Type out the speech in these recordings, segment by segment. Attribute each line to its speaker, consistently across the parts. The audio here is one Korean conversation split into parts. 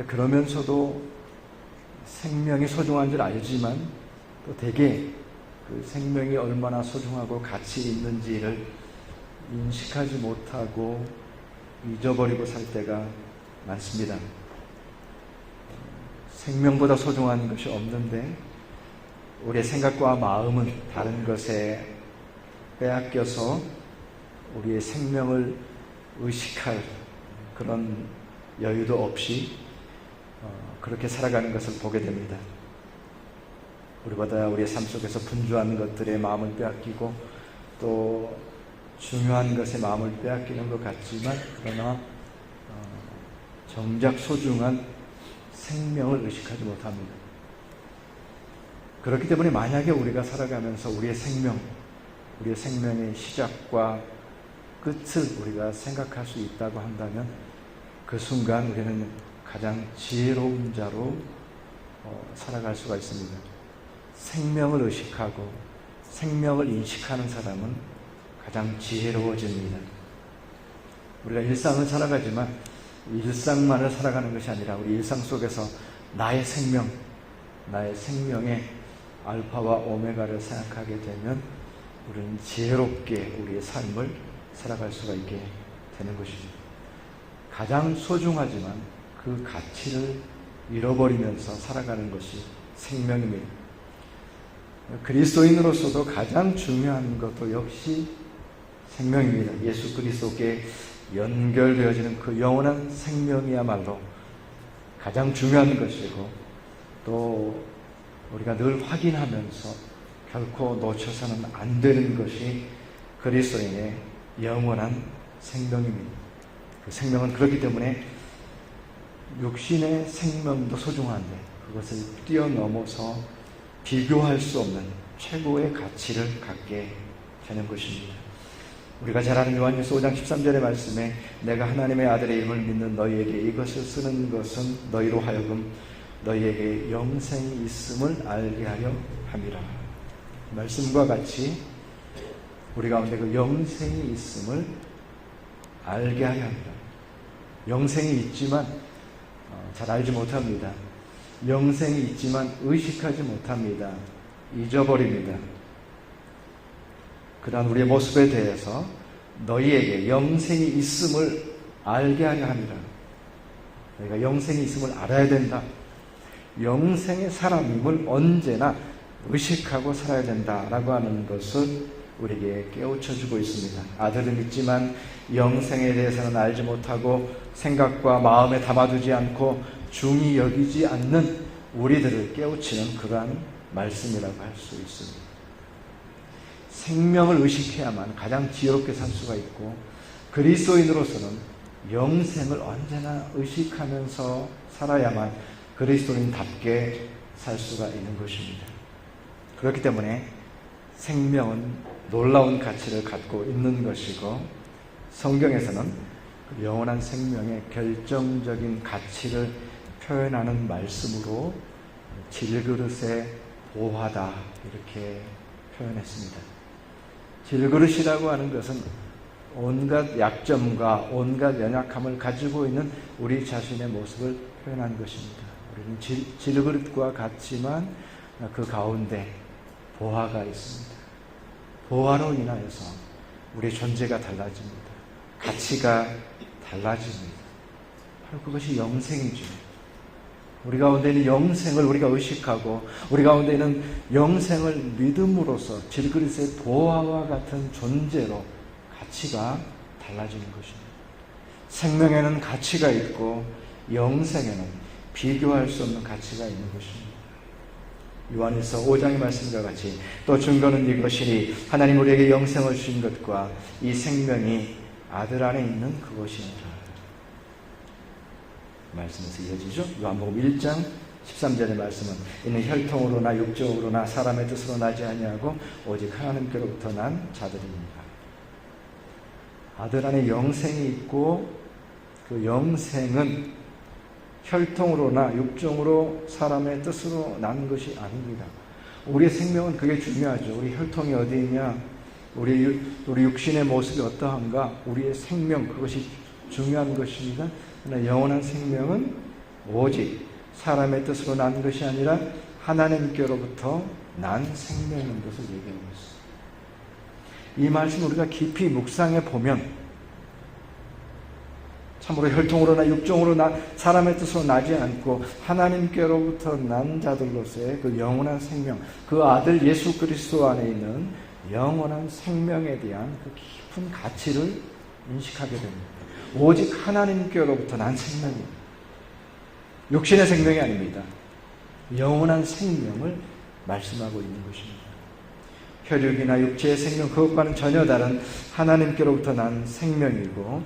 Speaker 1: 그러면서도 생명이 소중한 줄 알지만 또 되게 그 생명이 얼마나 소중하고 가치 있는지를 인식하지 못하고 잊어버리고 살 때가 많습니다. 생명보다 소중한 것이 없는데 우리의 생각과 마음은 다른 것에 빼앗겨서 우리의 생명을 의식할 그런 여유도 없이 그렇게 살아가는 것을 보게 됩니다. 우리보다 우리의 삶 속에서 분주한 것들에 마음을 빼앗기고 또 중요한 것에 마음을 빼앗기는 것 같지만 그러나 정작 소중한 생명을 의식하지 못합니다. 그렇기 때문에 만약에 우리가 살아가면서 우리의 생명의 시작과 끝을 우리가 생각할 수 있다고 한다면 그 순간 우리는 가장 지혜로운 자로 살아갈 수가 있습니다. 생명을 의식하고 생명을 인식하는 사람은 가장 지혜로워집니다. 우리가 일상을 살아가지만 일상만을 살아가는 것이 아니라 우리 일상 속에서 나의 생명의 알파와 오메가를 생각하게 되면 우리는 지혜롭게 우리의 삶을 살아갈 수가 있게 되는 것이죠. 가장 소중하지만 그 가치를 잃어버리면서 살아가는 것이 생명입니다. 그리스도인으로서도 가장 중요한 것도 역시 생명입니다. 예수 그리스도께 연결되어지는 그 영원한 생명이야말로 가장 중요한 것이고 또 우리가 늘 확인하면서 결코 놓쳐서는 안 되는 것이 그리스도인의 영원한 생명입니다. 그 생명은 그렇기 때문에 육신의 생명도 소중한데 그것을 뛰어넘어서 비교할 수 없는 최고의 가치를 갖게 되는 것입니다. 우리가 잘 아는 요한일서 5장 13절의 말씀에 내가 하나님의 아들의 이름을 믿는 너희에게 이것을 쓰는 것은 너희로 하여금 너희에게 영생이 있음을 알게 하려 함이라. 말씀과 같이 우리 가운데 그 영생이 있음을 알게 하려 합니다. 영생이 있지만 잘 알지 못합니다. 영생이 있지만 의식하지 못합니다. 잊어버립니다. 그러한 우리의 모습에 대해서 너희에게 영생이 있음을 알게 하려 합니다. 너희가 영생이 있음을 알아야 된다. 영생의 사람임을 언제나 의식하고 살아야 된다라고 하는 것을 우리에게 깨우쳐주고 있습니다. 아들은 있지만 영생에 대해서는 알지 못하고 생각과 마음에 담아두지 않고 중히 여기지 않는 우리들을 깨우치는 그러한 말씀이라고 할 수 있습니다. 생명을 의식해야만 가장 지혜롭게 살 수가 있고 그리스도인으로서는 영생을 언제나 의식하면서 살아야만 그리스도인답게 살 수가 있는 것입니다. 그렇기 때문에 생명은 놀라운 가치를 갖고 있는 것이고 성경에서는 영원한 생명의 결정적인 가치를 표현하는 말씀으로 질그릇의 보화다 이렇게 표현했습니다. 질그릇이라고 하는 것은 온갖 약점과 온갖 연약함을 가지고 있는 우리 자신의 모습을 표현한 것입니다. 우리는 질그릇과 같지만 그 가운데 보화가 있습니다. 보화로 인하여서 우리의 존재가 달라집니다. 가치가 달라집니다. 바로 그것이 영생이죠. 우리 가운데 있는 영생을 우리가 의식하고 우리 가운데 있는 영생을 믿음으로써 질그릇의 보화와 같은 존재로 가치가 달라지는 것입니다. 생명에는 가치가 있고 영생에는 비교할 수 없는 가치가 있는 것입니다. 요한일서 5장의 말씀과 같이 또 증거는 이것이니 하나님 우리에게 영생을 주신 것과 이 생명이 아들 안에 있는 그것이니라. 말씀에서 이어지죠. 요한복음 1장 13절의 말씀은 이는 혈통으로나 육적으로나 사람의 뜻으로 나지 아니하고 오직 하나님께로부터 난 자들입니다. 아들 안에 영생이 있고 그 영생은 혈통으로나 육종으로 사람의 뜻으로 난 것이 아닙니다. 우리의 생명은 그게 중요하죠. 우리 혈통이 어디 있냐, 우리 육신의 모습이 어떠한가, 우리의 생명 그것이 중요한 것입니다. 그러나 영원한 생명은 오직 사람의 뜻으로 난 것이 아니라 하나님께로부터 난 생명인 것을 얘기하고 있습니다. 이 말씀 우리가 깊이 묵상해 보면 참으로 혈통으로나 육종으로 사람의 뜻으로 나지 않고 하나님께로부터 난 자들로서의 그 영원한 생명, 그 아들 예수 그리스도 안에 있는 영원한 생명에 대한 그 깊은 가치를 인식하게 됩니다. 오직 하나님께로부터 난 생명입니다. 육신의 생명이 아닙니다. 영원한 생명을 말씀하고 있는 것입니다. 혈육이나 육체의 생명, 그것과는 전혀 다른 하나님께로부터 난 생명이고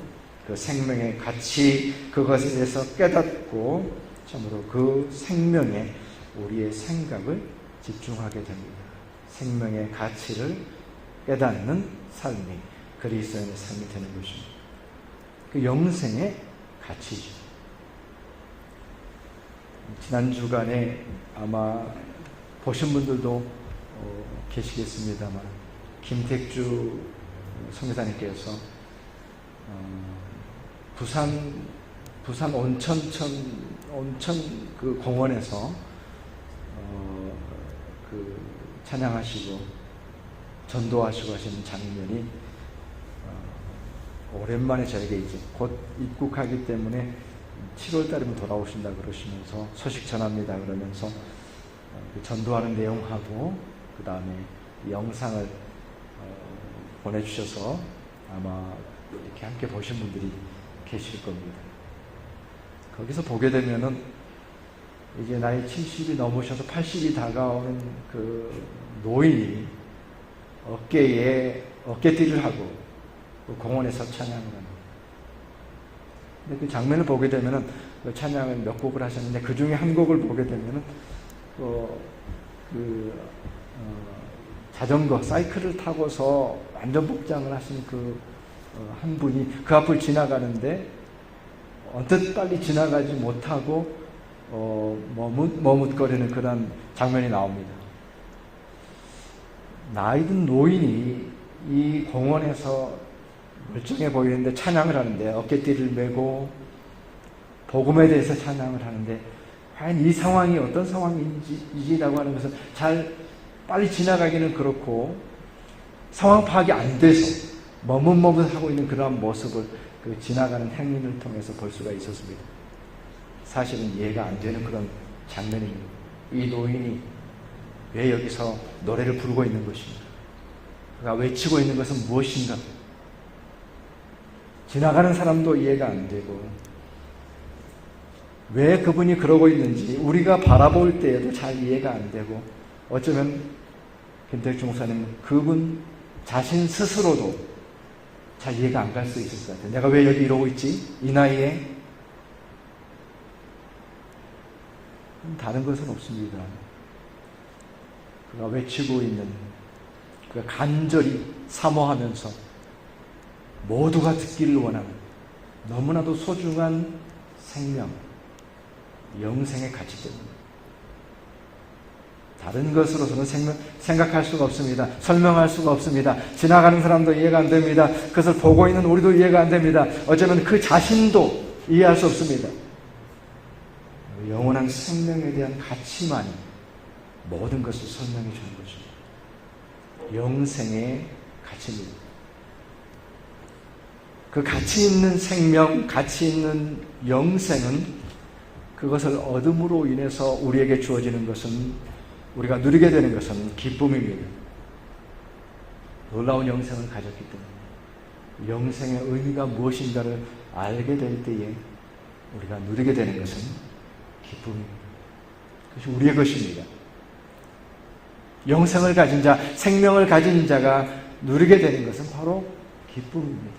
Speaker 1: 그 생명의 가치, 그것에 대해서 깨닫고 참으로 그 생명에 우리의 생각을 집중하게 됩니다. 생명의 가치를 깨닫는 삶이 그리스도인의 삶이 되는 것입니다. 그 영생의 가치죠. 지난 주간에 아마 보신 분들도 계시겠습니다만 김택주 선교사님께서 부산 온천 그 공원에서 그 찬양하시고 전도하시고 하시는 장면이 오랜만에 저에게 이제 곧 입국하기 때문에 7월 달이면 돌아오신다 그러시면서 소식 전합니다 그러면서 그 전도하는 내용하고 그 다음에 영상을 보내주셔서 아마 이렇게 함께 보신 분들이 계실 겁니다. 거기서 보게 되면은 이제 나이 70이 넘으셔서 80이 다가오는 그 노인이 어깨띠를 하고 그 공원에서 찬양을 합니다. 근데 그 장면을 보게 되면은 그 찬양을 몇 곡을 하셨는데 그 중에 한 곡을 보게 되면은 자전거, 사이클을 타고서 완전 복장을 하신 한 분이 그 앞을 지나가는데 언뜻 빨리 지나가지 못하고 머뭇거리는 그런 장면이 나옵니다. 나이든 노인이 이 공원에서 멀쩡해 보이는데 찬양을 하는데 어깨띠를 메고 복음에 대해서 찬양을 하는데 과연 이 상황이 어떤 상황인지라고 하는 것은 잘 빨리 지나가기는 그렇고 상황 파악이 안 돼서 머뭇머뭇하고 있는 그러한 모습을 그 지나가는 행인을 통해서 볼 수가 있었습니다. 사실은 이해가 안 되는 그런 장면입니다. 이 노인이 왜 여기서 노래를 부르고 있는 것인가? 그가 외치고 있는 것은 무엇인가? 지나가는 사람도 이해가 안 되고 왜 그분이 그러고 있는지 우리가 바라볼 때에도 잘 이해가 안 되고 어쩌면 김택주 목사님 그분 자신 스스로도 잘 이해가 안 갈 수 있을 것 같아요. 내가 왜 여기 이러고 있지? 이 나이에? 다른 것은 없습니다. 그가 외치고 있는 그가 간절히 사모하면서 모두가 듣기를 원하는 너무나도 소중한 생명, 영생의 가치 때문에 다른 것으로서는 생각할 수가 없습니다. 설명할 수가 없습니다. 지나가는 사람도 이해가 안 됩니다. 그것을 보고 있는 우리도 이해가 안 됩니다. 어쩌면 그 자신도 이해할 수 없습니다. 영원한 생명에 대한 가치만이 모든 것을 설명해 주는 것입니다. 영생의 가치입니다. 그 가치 있는 생명, 가치 있는 영생은 그것을 얻음으로 인해서 우리에게 주어지는 것은 우리가 누리게 되는 것은 기쁨입니다. 놀라운 영생을 가졌기 때문에 영생의 의미가 무엇인가를 알게 될 때에 우리가 누리게 되는 것은 기쁨입니다. 그것이 우리의 것입니다. 영생을 가진 자, 생명을 가진 자가 누리게 되는 것은 바로 기쁨입니다.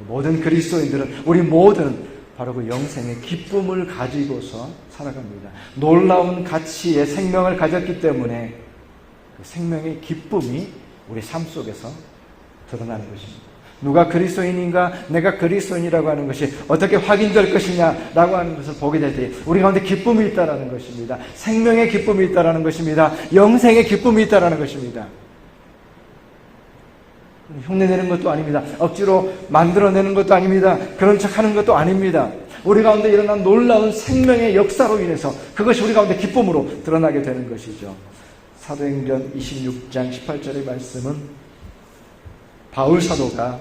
Speaker 1: 모든 그리스도인들은 우리 모두는 바로 그 영생의 기쁨을 가지고서 살아갑니다. 놀라운 가치의 생명을 가졌기 때문에 그 생명의 기쁨이 우리 삶 속에서 드러나는 것입니다. 누가 그리스도인인가, 내가 그리스도인이라고 하는 것이 어떻게 확인될 것이냐라고 하는 것을 보게 될 때 우리 가운데 기쁨이 있다라는 것입니다. 생명의 기쁨이 있다라는 것입니다. 영생의 기쁨이 있다라는 것입니다. 흉내내는 것도 아닙니다. 억지로 만들어내는 것도 아닙니다. 그런 척하는 것도 아닙니다. 우리 가운데 일어난 놀라운 생명의 역사로 인해서 그것이 우리 가운데 기쁨으로 드러나게 되는 것이죠. 사도행전 26장 18절의 말씀은 바울 사도가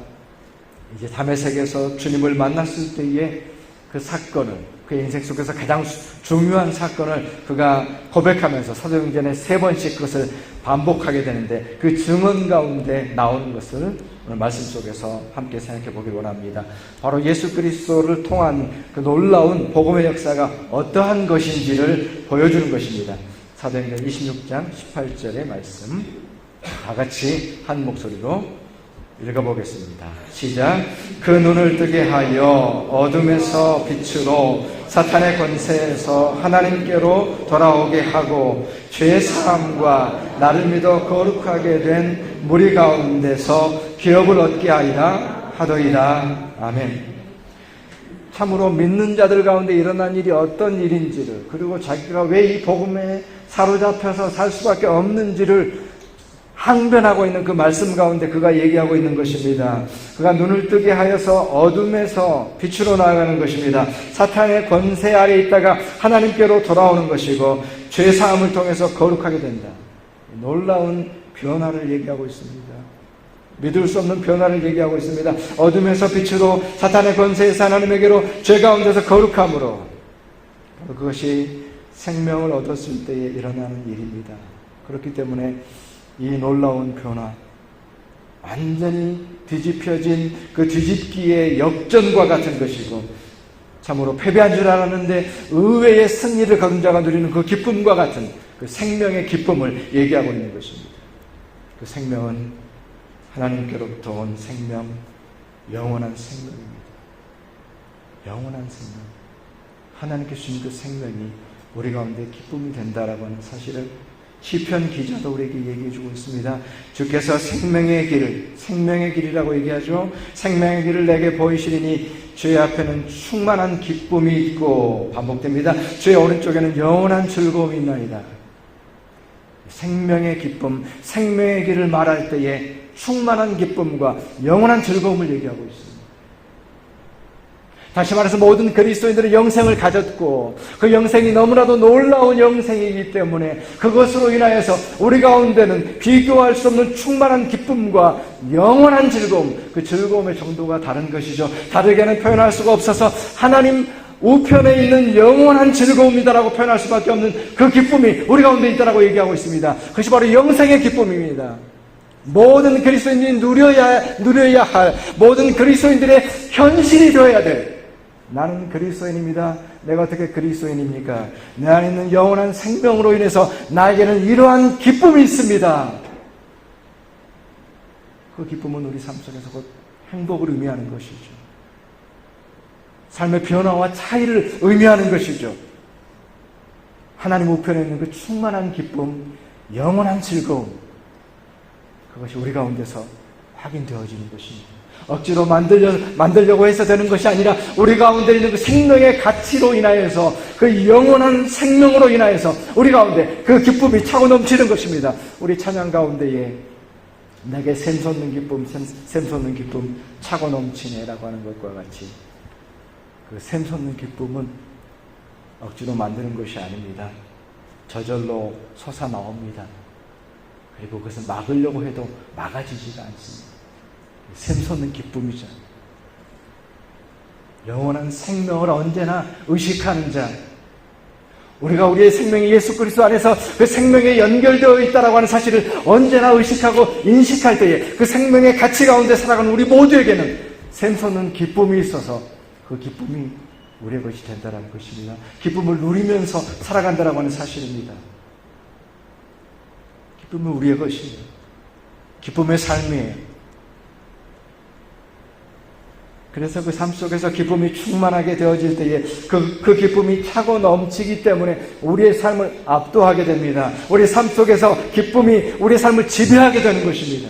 Speaker 1: 이제 다메섹에서 주님을 만났을 때의 그 사건을, 그의 인생 속에서 가장 중요한 사건을 그가 고백하면서 사도행전에 3번씩 그것을 반복하게 되는데, 그 증언 가운데 나오는 것을 오늘 말씀 속에서 함께 생각해 보길 원합니다. 바로 예수 그리스도를 통한 그 놀라운 복음의 역사가 어떠한 것인지를 보여주는 것입니다. 사도행전 26장 18절의 말씀 다 같이 한 목소리로 읽어보겠습니다. 시작. 그 눈을 뜨게 하여 어둠에서 빛으로 사탄의 권세에서 하나님께로 돌아오게 하고 죄의 사함과 나를 믿어 거룩하게 된 무리 가운데서 기업을 얻게 하리라 하더이다. 아멘. 참으로 믿는 자들 가운데 일어난 일이 어떤 일인지를, 그리고 자기가 왜 이 복음에 사로잡혀서 살 수밖에 없는지를 항변하고 있는 그 말씀 가운데 그가 얘기하고 있는 것입니다. 그가 눈을 뜨게 하여서 어둠에서 빛으로 나아가는 것입니다. 사탄의 권세 아래 있다가 하나님께로 돌아오는 것이고 죄사함을 통해서 거룩하게 된다. 놀라운 변화를 얘기하고 있습니다. 믿을 수 없는 변화를 얘기하고 있습니다. 어둠에서 빛으로 사탄의 권세에서 하나님에게로 죄 가운데서 거룩함으로, 그것이 생명을 얻었을 때에 일어나는 일입니다. 그렇기 때문에 이 놀라운 변화, 완전히 뒤집혀진 그 뒤집기의 역전과 같은 것이고, 참으로 패배한 줄 알았는데 의외의 승리를 거둔 자가 누리는 그 기쁨과 같은 그 생명의 기쁨을 얘기하고 있는 것입니다. 그 생명은 하나님께로부터 온 생명, 영원한 생명입니다. 영원한 생명, 하나님께 주신 그 생명이 우리 가운데 기쁨이 된다라고 하는 사실을 시편 기자도 우리에게 얘기해주고 있습니다. 주께서 생명의 길을, 생명의 길이라고 얘기하죠. 생명의 길을 내게 보이시리니 주의 앞에는 충만한 기쁨이 있고, 반복됩니다. 주의 오른쪽에는 영원한 즐거움이 있나이다. 생명의 기쁨, 생명의 길을 말할 때에 충만한 기쁨과 영원한 즐거움을 얘기하고 있습니다. 다시 말해서 모든 그리스도인들은 영생을 가졌고, 그 영생이 너무나도 놀라운 영생이기 때문에 그것으로 인하여서 우리 가운데는 비교할 수 없는 충만한 기쁨과 영원한 즐거움, 그 즐거움의 정도가 다른 것이죠. 다르게는 표현할 수가 없어서 하나님 우편에 있는 영원한 즐거움이다라고 표현할 수밖에 없는 그 기쁨이 우리 가운데 있다라고 얘기하고 있습니다. 그것이 바로 영생의 기쁨입니다. 모든 그리스도인들이 누려야 할, 모든 그리스도인들의 현실이 되어야 될, 나는 그리스도인입니다. 내가 어떻게 그리스도인입니까? 내 안에 있는 영원한 생명으로 인해서 나에게는 이러한 기쁨이 있습니다. 그 기쁨은 우리 삶 속에서 곧 행복을 의미하는 것이죠. 삶의 변화와 차이를 의미하는 것이죠. 하나님 우편에 있는 그 충만한 기쁨, 영원한 즐거움, 그것이 우리 가운데서 확인되어지는 것입니다. 억지로 만들려고 해서 되는 것이 아니라 우리 가운데 있는 그 생명의 가치로 인하여서, 그 영원한 생명으로 인하여서 우리 가운데 그 기쁨이 차고 넘치는 것입니다. 우리 찬양 가운데에 내게 샘솟는 기쁨, 샘솟는 기쁨 차고 넘치네라고 하는 것과 같이, 그 샘솟는 기쁨은 억지로 만드는 것이 아닙니다. 저절로 솟아나옵니다. 그리고 그것을 막으려고 해도 막아지지가 않습니다. 샘솟는 기쁨이죠. 영원한 생명을 언제나 의식하는 자, 우리가 우리의 생명이 예수 그리스도 안에서 그 생명에 연결되어 있다라고 하는 사실을 언제나 의식하고 인식할 때에 그 생명의 가치 가운데 살아가는 우리 모두에게는 샘솟는 기쁨이 있어서 그 기쁨이 우리의 것이 된다라는 것입니다. 기쁨을 누리면서 살아간다라고 하는 사실입니다. 기쁨은 우리의 것이에요. 기쁨의 삶이에요. 그래서 그 삶 속에서 기쁨이 충만하게 되어질 때에 그 기쁨이 차고 넘치기 때문에 우리의 삶을 압도하게 됩니다. 우리 삶 속에서 기쁨이 우리의 삶을 지배하게 되는 것입니다.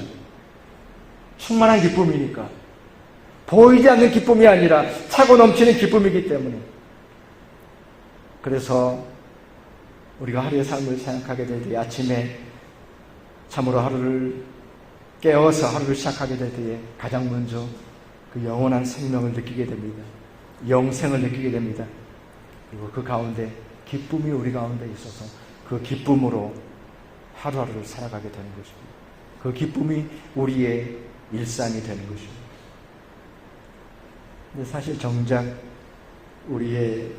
Speaker 1: 충만한 기쁨이니까. 보이지 않는 기쁨이 아니라 차고 넘치는 기쁨이기 때문에. 그래서 우리가 하루의 삶을 생각하게 될 때, 아침에 참으로 하루를 깨어서 하루를 시작하게 될 때에 가장 먼저 그 영원한 생명을 느끼게 됩니다. 영생을 느끼게 됩니다. 그리고 그 가운데 기쁨이 우리 가운데 있어서 그 기쁨으로 하루하루를 살아가게 되는 것입니다. 그 기쁨이 우리의 일상이 되는 것입니다. 근데 사실 정작 우리의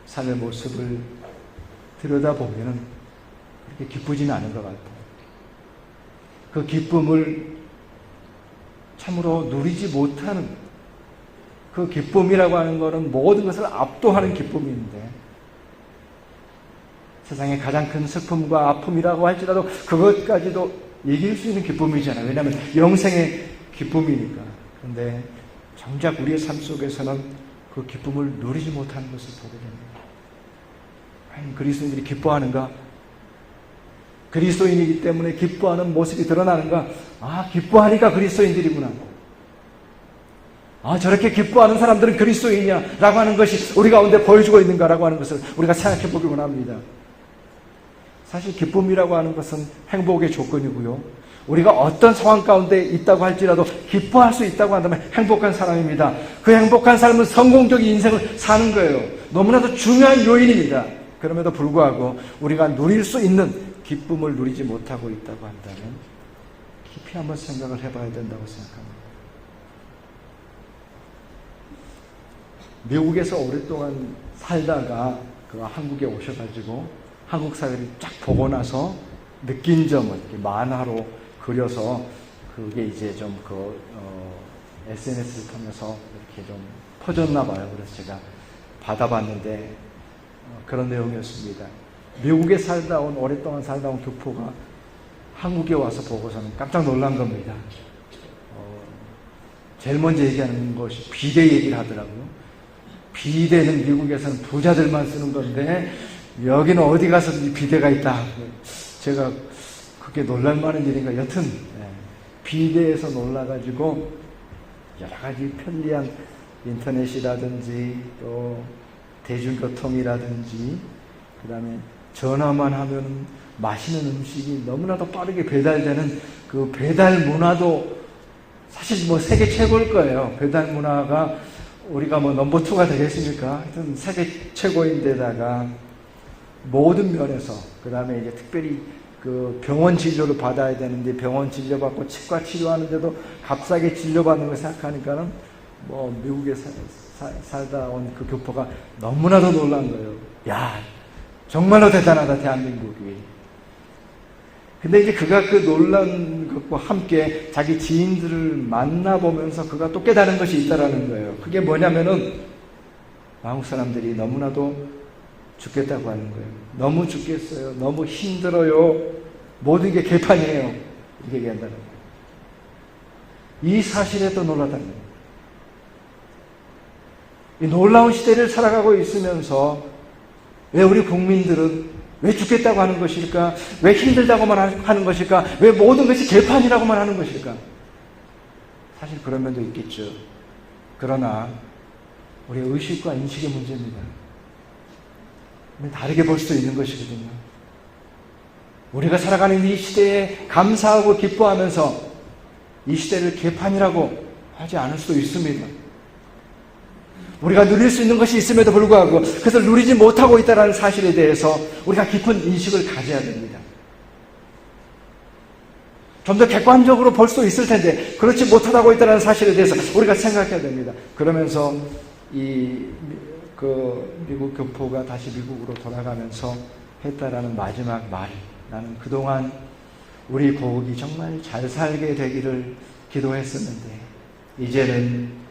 Speaker 1: 삶의 모습을 들여다보면 그렇게 기쁘지는 않은 것 같아요. 그 기쁨을 참으로 누리지 못하는, 그 기쁨이라고 하는 것은 모든 것을 압도하는 기쁨인데, 세상에 가장 큰 슬픔과 아픔이라고 할지라도 그것까지도 이길 수 있는 기쁨이잖아요. 왜냐하면 영생의 기쁨이니까. 그런데 정작 우리의 삶 속에서는 그 기쁨을 누리지 못하는 것을 보게 됩니다. 그리스도인들이 기뻐하는가? 그리스도인이기 때문에 기뻐하는 모습이 드러나는가? 아, 기뻐하니까 그리스도인들이구나. 아, 저렇게 기뻐하는 사람들은 그리스도인이야 라고 하는 것이 우리 가운데 보여주고 있는가라고 하는 것을 우리가 생각해 보기 원합니다. 사실 기쁨이라고 하는 것은 행복의 조건이고요, 우리가 어떤 상황 가운데 있다고 할지라도 기뻐할 수 있다고 한다면 행복한 사람입니다. 그 행복한 삶은 성공적인 인생을 사는 거예요. 너무나도 중요한 요인입니다. 그럼에도 불구하고 우리가 누릴 수 있는 기쁨을 누리지 못하고 있다고 한다면 깊이 한번 생각을 해봐야 된다고 생각합니다. 미국에서 오랫동안 살다가 한국에 오셔가지고 한국 사회를 쫙 보고 나서 느낀 점을 이렇게 만화로 그려서 그게 이제 좀 SNS를 통해서 이렇게 좀 퍼졌나 봐요. 그래서 제가 받아봤는데 그런 내용이었습니다. 미국에 오랫동안 살다 온 교포가 한국에 와서 보고서는 깜짝 놀란 겁니다. 제일 먼저 얘기하는 것이 비대 얘기를 하더라고요. 비대는 미국에서는 부자들만 쓰는 건데 여기는 어디 가서 비대가 있다. 제가 그게 놀랄만한 일인가. 여튼 비대에서 놀라가지고 여러 가지 편리한 인터넷이라든지 또 대중교통이라든지 그 다음에 전화만 하면 맛있는 음식이 너무나도 빠르게 배달되는 그 배달 문화도 사실 세계 최고일 거예요. 배달 문화가 우리가 넘버 2가 되겠습니까? 하여튼 세계 최고인데다가 모든 면에서, 그 다음에 이제 특별히 그 병원 진료를 받아야 되는데 병원 진료받고 치과 치료하는데도 값싸게 진료받는 걸 생각하니까는 미국에 살다 온 그 교포가 너무나도 놀란 거예요. 야, 정말로 대단하다, 대한민국이. 근데 이제 그가 그 놀란 것과 함께 자기 지인들을 만나보면서 그가 또 깨달은 것이 있다라는 거예요. 그게 뭐냐면은 한국 사람들이 너무나도 죽겠다고 하는 거예요. 너무 죽겠어요. 너무 힘들어요. 모든 게 개판이에요. 이렇게 얘기한다는 거예요. 이 사실에 또 놀랐다는 거예요. 이 놀라운 시대를 살아가고 있으면서 왜 우리 국민들은 왜 죽겠다고 하는 것일까? 왜 힘들다고만 하는 것일까? 왜 모든 것이 개판이라고만 하는 것일까? 사실 그런 면도 있겠죠. 그러나 우리의 의식과 인식의 문제입니다. 다르게 볼 수도 있는 것이거든요. 우리가 살아가는 이 시대에 감사하고 기뻐하면서 이 시대를 개판이라고 하지 않을 수도 있습니다. 우리가 누릴 수 있는 것이 있음에도 불구하고 그것을 누리지 못하고 있다는 사실에 대해서 우리가 깊은 인식을 가져야 됩니다. 좀 더 객관적으로 볼 수 있을 텐데 그렇지 못하다고 있다는 사실에 대해서 우리가 생각해야 됩니다. 그러면서 미국 교포가 다시 미국으로 돌아가면서 했다라는 마지막 말, 나는 그동안 우리 고국이 정말 잘 살게 되기를 기도했었는데 이제는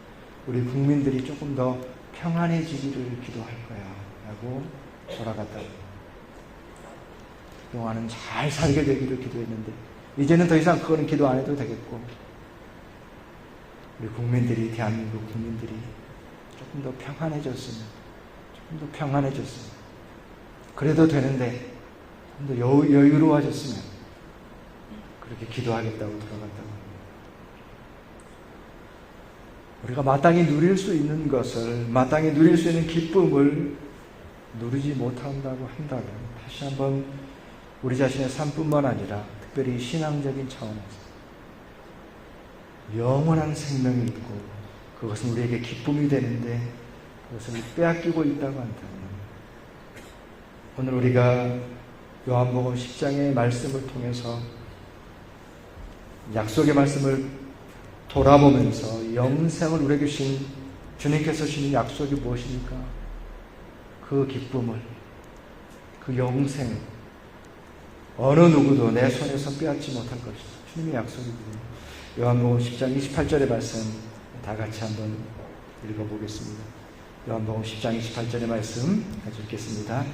Speaker 1: 우리 국민들이 조금 더 평안해지기를 기도할 거야 라고 돌아갔다. 그동안은 잘 살게 되기를 기도했는데 이제는 더 이상 그거는 기도 안 해도 되겠고 우리 국민들이, 대한민국 국민들이 조금 더 평안해졌으면 그래도 되는데 좀 더 여유로워졌으면 그렇게 기도하겠다고 돌아갔다고. 우리가 마땅히 누릴 수 있는 것을, 마땅히 누릴 수 있는 기쁨을 누리지 못한다고 한다면 다시 한번 우리 자신의 삶뿐만 아니라 특별히 신앙적인 차원에서 영원한 생명이 있고 그 그것은 우리에게 기쁨이 되는데 그것을 빼앗기고 있다고 한다면, 오늘 우리가 요한복음 10장의 말씀을 통해서 약속의 말씀을 돌아보면서 영생을 우리에게 주신 주님께서 주신 약속이 무엇입니까? 그 기쁨을, 그 영생을 어느 누구도 내 손에서 빼앗지 못할 것이다. 주님의 약속이거든요. 요한복음 10장 28절의 말씀 다 같이 한번 읽어보겠습니다. 요한복음 10장 28절의 말씀 같이 읽겠습니다.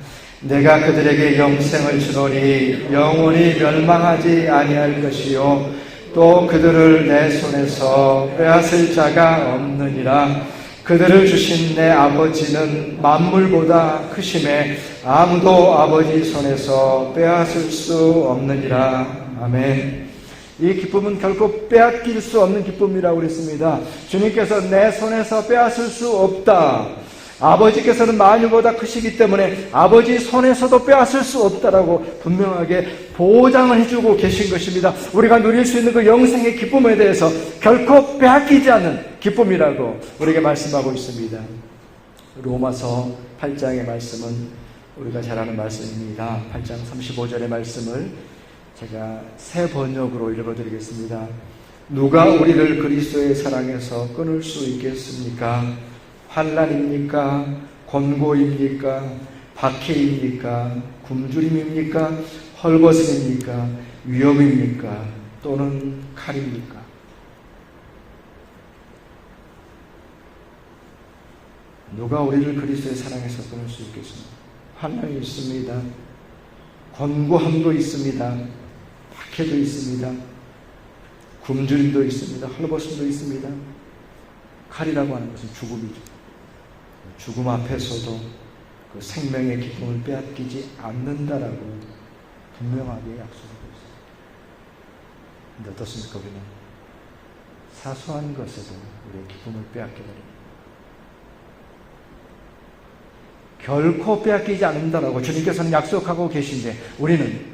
Speaker 1: 내가 그들에게 영생을 주노니 영원히 멸망하지 아니할 것이요 또 그들을 내 손에서 빼앗을 자가 없느니라. 그들을 주신 내 아버지는 만물보다 크심에 아무도 아버지 손에서 빼앗을 수 없느니라. 아멘. 이 기쁨은 결코 빼앗길 수 없는 기쁨이라고 그랬습니다. 주님께서 내 손에서 빼앗을 수 없다. 아버지께서는 만유보다 크시기 때문에 아버지 손에서도 빼앗을 수 없다라고 분명하게 보장을 해주고 계신 것입니다. 우리가 누릴 수 있는 그 영생의 기쁨에 대해서 결코 빼앗기지 않는 기쁨이라고 우리에게 말씀하고 있습니다. 로마서 8장의 말씀은 우리가 잘 아는 말씀입니다. 8장 35절의 말씀을 제가 새 번역으로 읽어드리겠습니다. 누가 우리를 그리스도의 사랑에서 끊을 수 있겠습니까? 환난입니까? 권고입니까? 박해입니까? 굶주림입니까? 헐벗음입니까? 위협입니까? 또는 칼입니까? 누가 우리를 그리스도의 사랑에서 끊을 수 있겠습니까? 환난이 있습니다. 권고함도 있습니다. 박해도 있습니다. 굶주림도 있습니다. 헐벗음도 있습니다. 칼이라고 하는 것은 죽음이죠. 죽음 앞에서도 그 생명의 기쁨을 빼앗기지 않는다라고 분명하게 약속하고 있습니다. 근데 어떻습니까? 우리는 사소한 것에도 우리의 기쁨을 빼앗겨버립니다. 결코 빼앗기지 않는다라고 주님께서는 약속하고 계신데 우리는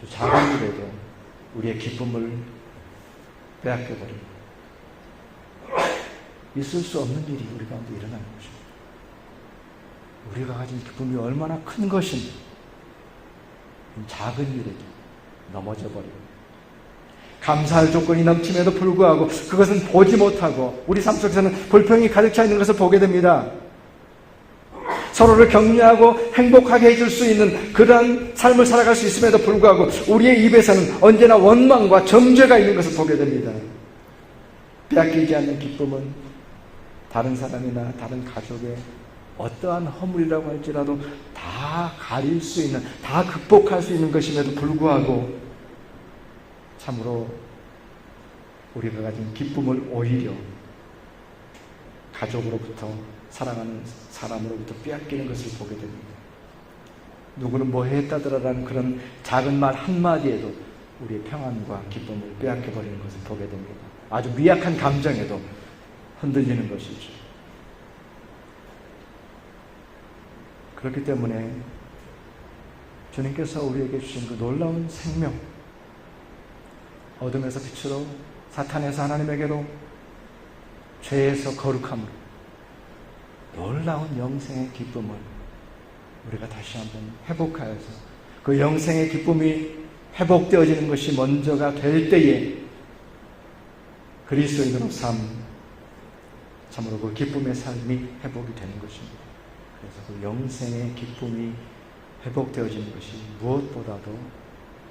Speaker 1: 작은 일에도 우리의 기쁨을 빼앗겨버립니다. 있을 수 없는 일이 우리 가운데 일어나는 것입니다. 우리가 가진 기쁨이 얼마나 큰 것인지 작은 일에도 넘어져 버리고 감사할 조건이 넘침에도 불구하고 그것은 보지 못하고 우리 삶 속에서는 불평이 가득 차 있는 것을 보게 됩니다. 서로를 격려하고 행복하게 해줄 수 있는 그러한 삶을 살아갈 수 있음에도 불구하고 우리의 입에서는 언제나 원망과 정죄가 있는 것을 보게 됩니다. 빼앗기지 않는 기쁨은 다른 사람이나 다른 가족의 어떠한 허물이라고 할지라도 다 가릴 수 있는, 다 극복할 수 있는 것임에도 불구하고 참으로 우리가 가진 기쁨을 오히려 가족으로부터, 사랑하는 사람으로부터 빼앗기는 것을 보게 됩니다. 누구는 뭐 했다더라라는 그런 작은 말 한마디에도 우리의 평안과 기쁨을 빼앗겨버리는 것을 보게 됩니다. 아주 미약한 감정에도 흔들리는 것이죠. 그렇기 때문에 주님께서 우리에게 주신 그 놀라운 생명, 어둠에서 빛으로, 사탄에서 하나님에게로, 죄에서 거룩함으로 놀라운 영생의 기쁨을 우리가 다시 한번 회복하여서 그 영생의 기쁨이 회복되어지는 것이 먼저가 될 때에 그리스도인으로 참으로 그 기쁨의 삶이 회복이 되는 것입니다. 그래서 그 영생의 기쁨이 회복되어지는 것이 무엇보다도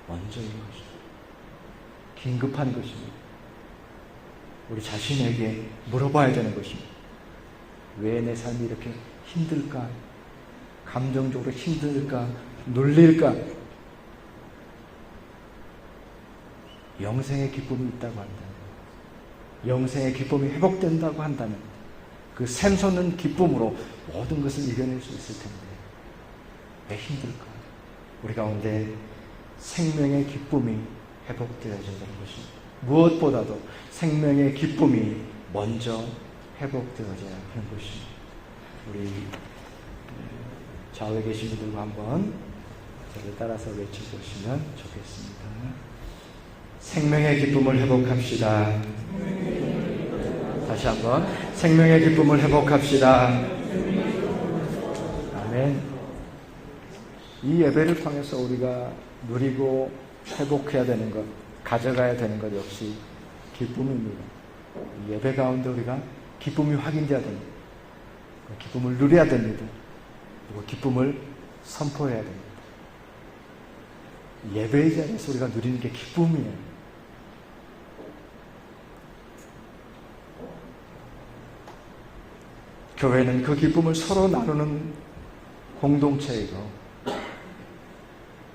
Speaker 1: 먼저인 것입니다. 긴급한 것입니다. 우리 자신에게 물어봐야 되는 것입니다. 왜 내 삶이 이렇게 힘들까? 감정적으로 힘들까? 눌릴까? 영생의 기쁨이 있다고 한다면, 영생의 기쁨이 회복된다고 한다면 그 샘솟는 기쁨으로 모든 것을 이겨낼 수 있을 텐데 왜 힘들까? 우리 가운데 생명의 기쁨이 회복되어진다는 것입니다. 무엇보다도 생명의 기쁨이 먼저 회복되어져야 하는 것입니다. 우리 좌우에 계신 분들과 한번 저를 따라서 외쳐보시면 좋겠습니다. 생명의 기쁨을 회복합시다. 다시 다시 한번 생명의 기쁨을 회복합시다. 아멘. 이 예배를 통해서 우리가 누리고 회복해야 되는 것, 가져가야 되는 것 역시 기쁨입니다. 이 예배 가운데 우리가 기쁨이 확인돼야 됩니다. 기쁨을 누려야 됩니다. 그리고 기쁨을 선포해야 됩니다. 예배의 자리에서 우리가 누리는 게 기쁨이에요. 교회는 그 기쁨을 서로 나누는 공동체이고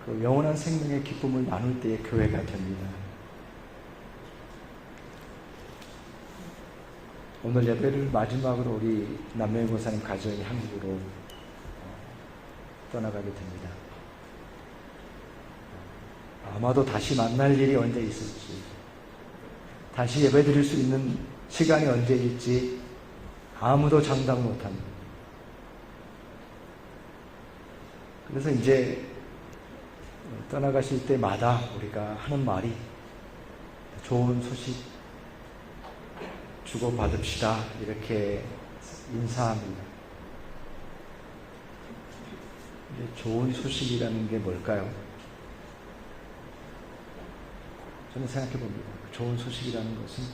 Speaker 1: 그 영원한 생명의 기쁨을 나눌 때의 교회가 됩니다. 오늘 예배를 마지막으로 우리 남명희 목사님 가정이 한국으로 떠나가게 됩니다. 아마도 다시 만날 일이 언제 있을지, 다시 예배드릴 수 있는 시간이 언제일지 아무도 장담 못합니다. 그래서 이제 떠나가실 때마다 우리가 하는 말이 좋은 소식 주고받읍시다 이렇게 인사합니다. 좋은 소식이라는 게 뭘까요? 저는 생각해 봅니다. 좋은 소식이라는 것은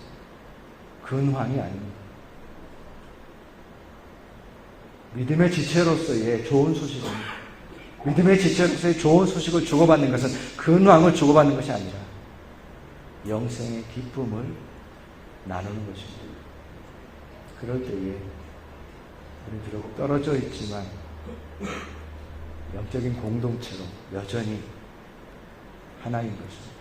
Speaker 1: 근황이 아닙니다. 믿음의 지체로서의 좋은 소식은, 믿음의 지체로서의 좋은 소식을 주고받는 것은 근황을 주고받는 것이 아니라 영생의 기쁨을 나누는 것입니다. 그럴 때에 우리 비록 떨어져 있지만 영적인 공동체로 여전히 하나인 것입니다.